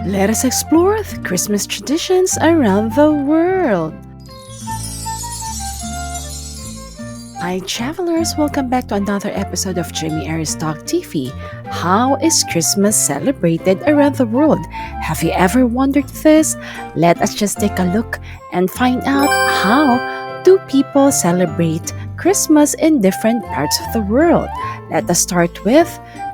Let us explore the Christmas traditions around the world. Hi, travelers! Welcome back to another episode of Jamey Iris TALK TV. How is Christmas celebrated around the world? Have you ever wondered this? Let us just take a look and find out how do people celebrate Christmas in different parts of the world. Let us start with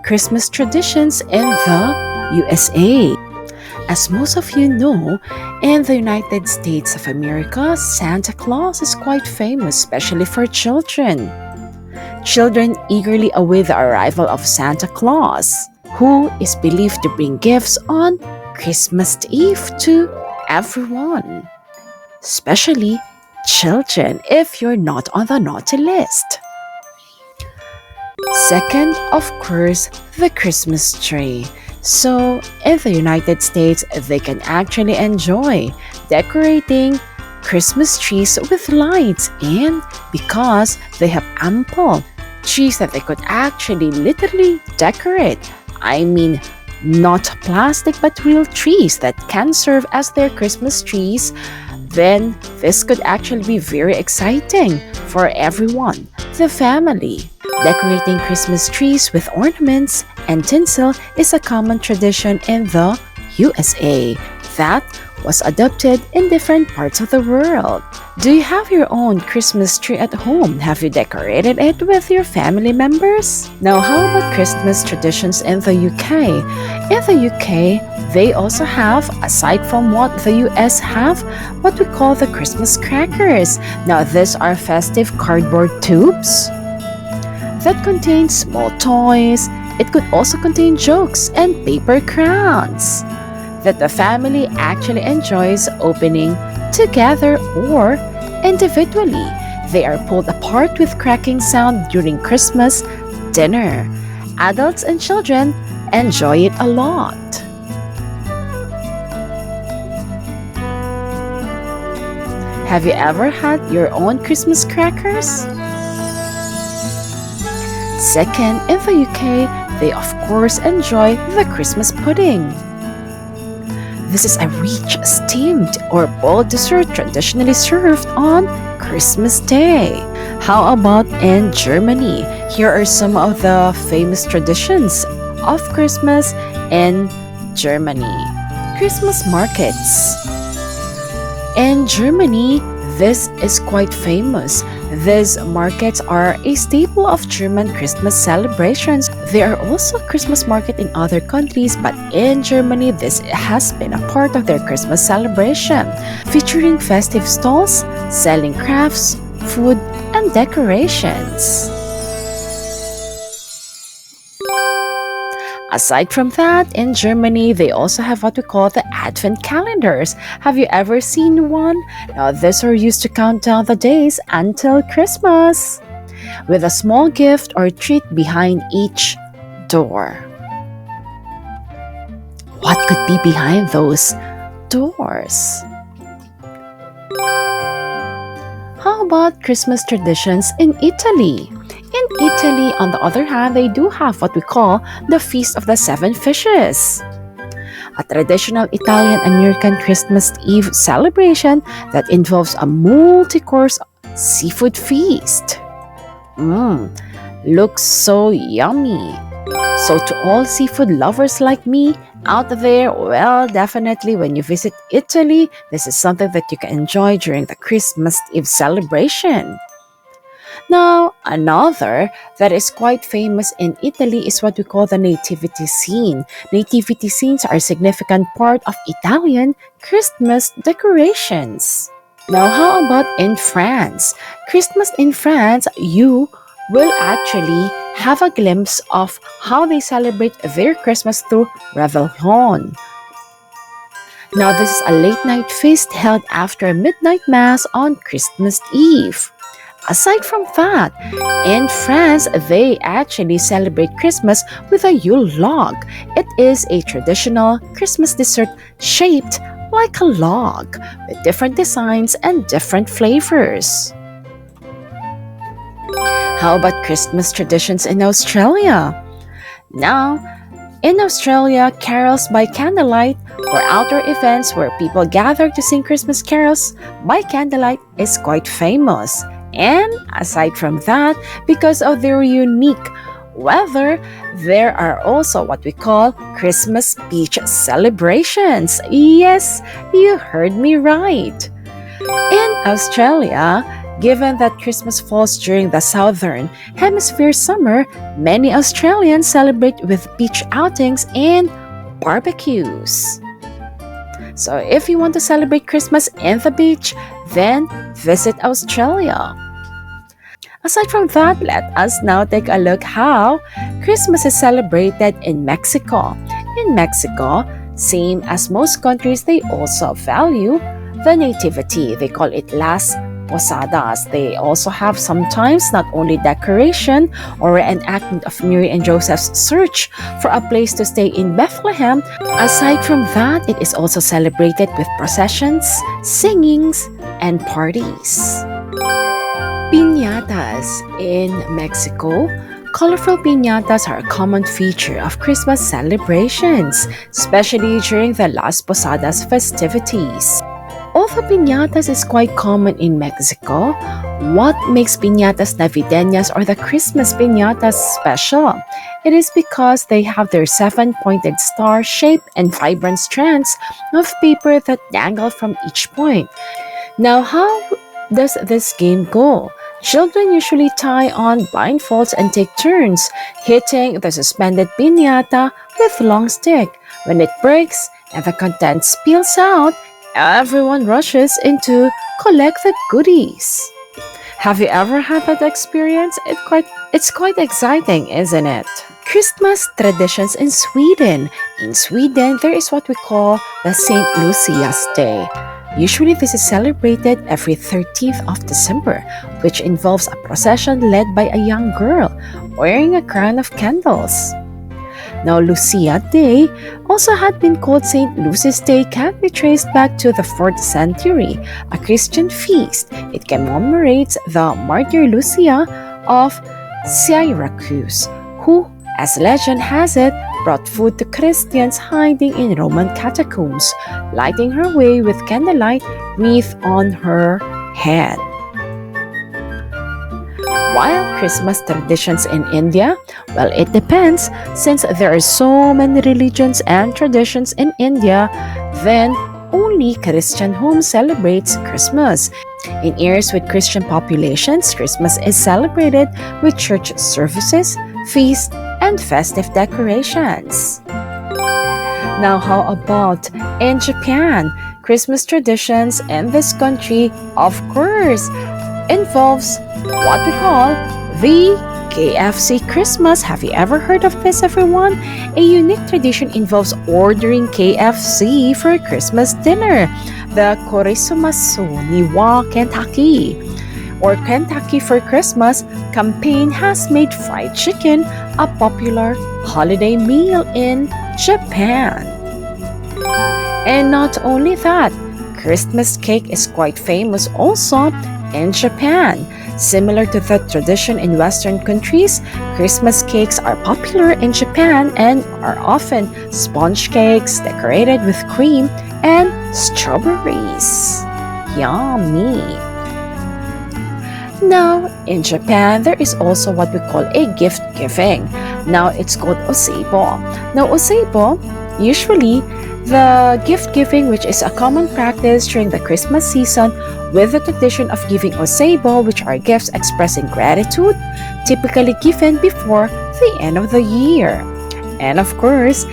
Christmas traditions in the USA. As most of you know, in the United States of America, Santa Claus is quite famous, especially for children. Children eagerly await the arrival of Santa Claus, who is believed to bring gifts on Christmas Eve to everyone, especially children if you're not on the naughty list. Second, of course, the Christmas tree. So, in the United States, they can actually enjoy decorating Christmas trees with lights, and because they have ample trees that they could actually literally decorate. I mean, not plastic but real trees that can serve as their Christmas trees, then this could actually be very exciting for everyone, the family. Decorating Christmas trees with ornaments and tinsel is a common tradition in the USA that was adopted in different parts of the world. Do you have your own Christmas tree at home? Have you decorated it with your family members? Now, how about Christmas traditions in the UK? In the UK, they also have, aside from what the US have, what we call the Christmas crackers. Now, these are festive cardboard tubes that contain small toys. It could also contain jokes and paper crowns that the family actually enjoys opening together or individually. They are pulled apart with cracking sound during Christmas dinner. Adults and children enjoy it a lot. Have you ever had your own Christmas crackers? Second, in the UK, they of course enjoy the Christmas pudding. This is a rich, steamed, or boiled dessert traditionally served on Christmas Day. How about in Germany? Here are some of the famous traditions of Christmas in Germany. Christmas markets. In Germany, this is quite famous. These markets are a staple of German Christmas celebrations. There are also Christmas market in other countries, but in Germany, this has been a part of their Christmas celebration, featuring festive stalls, selling crafts, food, and decorations. Aside from that, in Germany, they also have what we call the Advent calendars. Have you ever seen one? Now, these are used to count down the days until Christmas, with a small gift or treat behind each door. What could be behind those doors? How about Christmas traditions in Italy? In Italy, on the other hand, they do have what we call the Feast of the Seven Fishes, a traditional Italian-American Christmas Eve celebration that involves a multi-course seafood feast. Looks so yummy. So to all seafood lovers like me out there, well, definitely when you visit Italy, this is something that you can enjoy during the Christmas Eve celebration. Now, another that is quite famous in Italy is what we call the nativity scene. Nativity scenes are a significant part of Italian Christmas decorations. Now, how about in France? Christmas in France, you will actually have a glimpse of how they celebrate their Christmas through Réveillon. Now, this is a late-night feast held after midnight mass on Christmas Eve. Aside from that, in France, they actually celebrate Christmas with a Yule log. It is a traditional Christmas dessert shaped like a log with different designs and different flavors. How about Christmas traditions in Australia? Now, In Australia, carols by candlelight or outdoor events where people gather to sing Christmas carols by candlelight is quite famous. And aside from that, because of their unique weather, there are also what we call Christmas beach celebrations. Yes, you heard me right. In Australia, given that Christmas falls during the southern hemisphere summer, many Australians celebrate with beach outings and barbecues. So if you want to celebrate Christmas in the beach, then visit Australia. Aside from that, let us now take a look how Christmas is celebrated in Mexico. In Mexico, same as most countries, they also value the nativity. They call it Las Posadas. They also have sometimes not only decoration or reenactment of Mary and Joseph's search for a place to stay in Bethlehem. Aside from that, it is also celebrated with processions, singings, and parties. Piñatas in Mexico. Colorful piñatas are a common feature of Christmas celebrations, especially during the Las Posadas festivities. Although piñatas is quite common in Mexico, what makes piñatas navideñas or the Christmas piñatas special? It is because they have their 7-pointed star shape and vibrant strands of paper that dangle from each point. Now, how does this game go? Children usually tie on blindfolds and take turns hitting the suspended piñata with a long stick. When it breaks and the contents spills out, everyone rushes in to collect the goodies. Have you ever had that experience? It's quite exciting, isn't it? Christmas traditions in Sweden. In Sweden, there is what we call the St. Lucia's Day. Usually, this is celebrated every 13th of December, which involves a procession led by a young girl wearing a crown of candles. Now, Lucia Day, also had been called St. Lucy's Day, can be traced back to the 4th century, a Christian feast. It commemorates the martyr Lucia of Syracuse, who, as legend has it, brought food to Christians hiding in Roman catacombs, lighting her way with candlelight wreath on her head. While Christmas traditions in India, well, it depends. Since there are so many religions and traditions in India, then only Christian home celebrates Christmas. In areas with Christian populations, Christmas is celebrated with church services, feasts, and festive decorations. Now, how about in Japan? Christmas traditions in this country, of course, involves what we call the KFC Christmas. Have you ever heard of this, everyone? A unique tradition involves ordering KFC for Christmas dinner. The Korisumasu ni wa Kentucky, or Kentucky for Christmas campaign has made fried chicken a popular holiday meal in Japan. And not only that, Christmas cake is quite famous also in Japan. Similar to the tradition in Western countries, Christmas cakes are popular in Japan and are often sponge cakes decorated with cream and strawberries. Yummy! Now, in Japan, there is also what we call a gift giving. Now, it's called oseibo. Now, oseibo, usually the gift giving, which is a common practice during the Christmas season, with the tradition of giving oseibo, which are gifts expressing gratitude, typically given before the end of the year. And of course,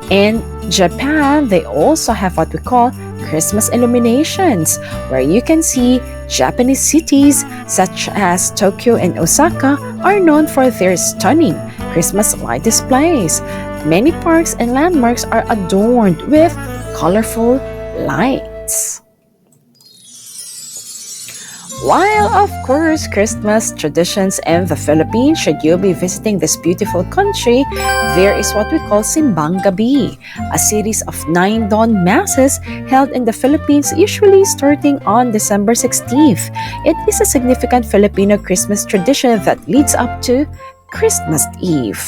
in Japan, they also have what we call Christmas illuminations, where you can see Japanese cities such as Tokyo and Osaka are known for their stunning Christmas light displays. Many parks and landmarks are adorned with colorful lights. While, of course, Christmas traditions in the Philippines, should you be visiting this beautiful country, there is what we call Simbang Gabi, a series of 9 dawn masses held in the Philippines, usually starting on December 16th. It is a significant Filipino Christmas tradition that leads up to Christmas Eve.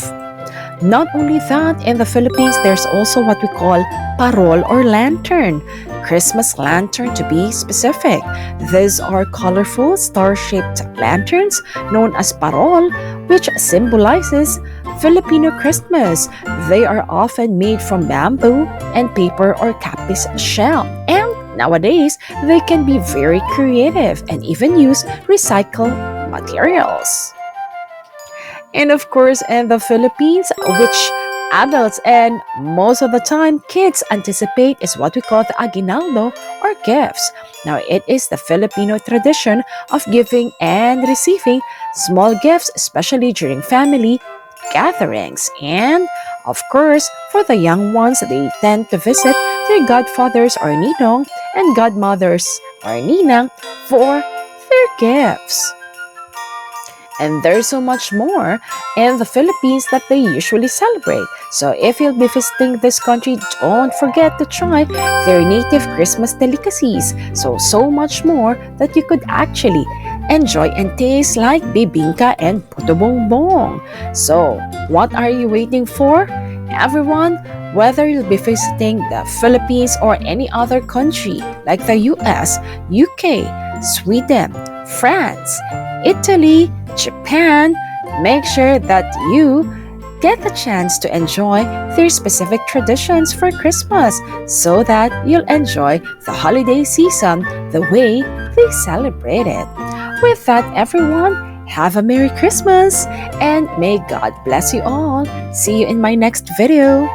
Not only that, in the Philippines, there's also what we call parol or lantern. Christmas lantern to be specific. These are colorful star-shaped lanterns known as parol, which symbolizes Filipino Christmas. They are often made from bamboo and paper or capiz shell. And nowadays, they can be very creative and even use recycled materials. And of course, in the Philippines, which adults and most of the time kids anticipate is what we call the aguinaldo or gifts. Now, it is the Filipino tradition of giving and receiving small gifts, especially during family gatherings. And of course, for the young ones, they tend to visit their godfathers or ninong and godmothers or ninang for their gifts. And there's so much more in the Philippines that they usually celebrate. So if you'll be visiting this country, don't forget to try their native Christmas delicacies. So much more that you could actually enjoy and taste like bibingka and puto bongbong. So what are you waiting for? Everyone, whether you'll be visiting the Philippines or any other country like the US, UK, Sweden, France, Italy, Japan, make sure that you get the chance to enjoy their specific traditions for Christmas so that you'll enjoy the holiday season the way they celebrate it. With that, everyone, have a Merry Christmas and may God bless you all. See you in my next video.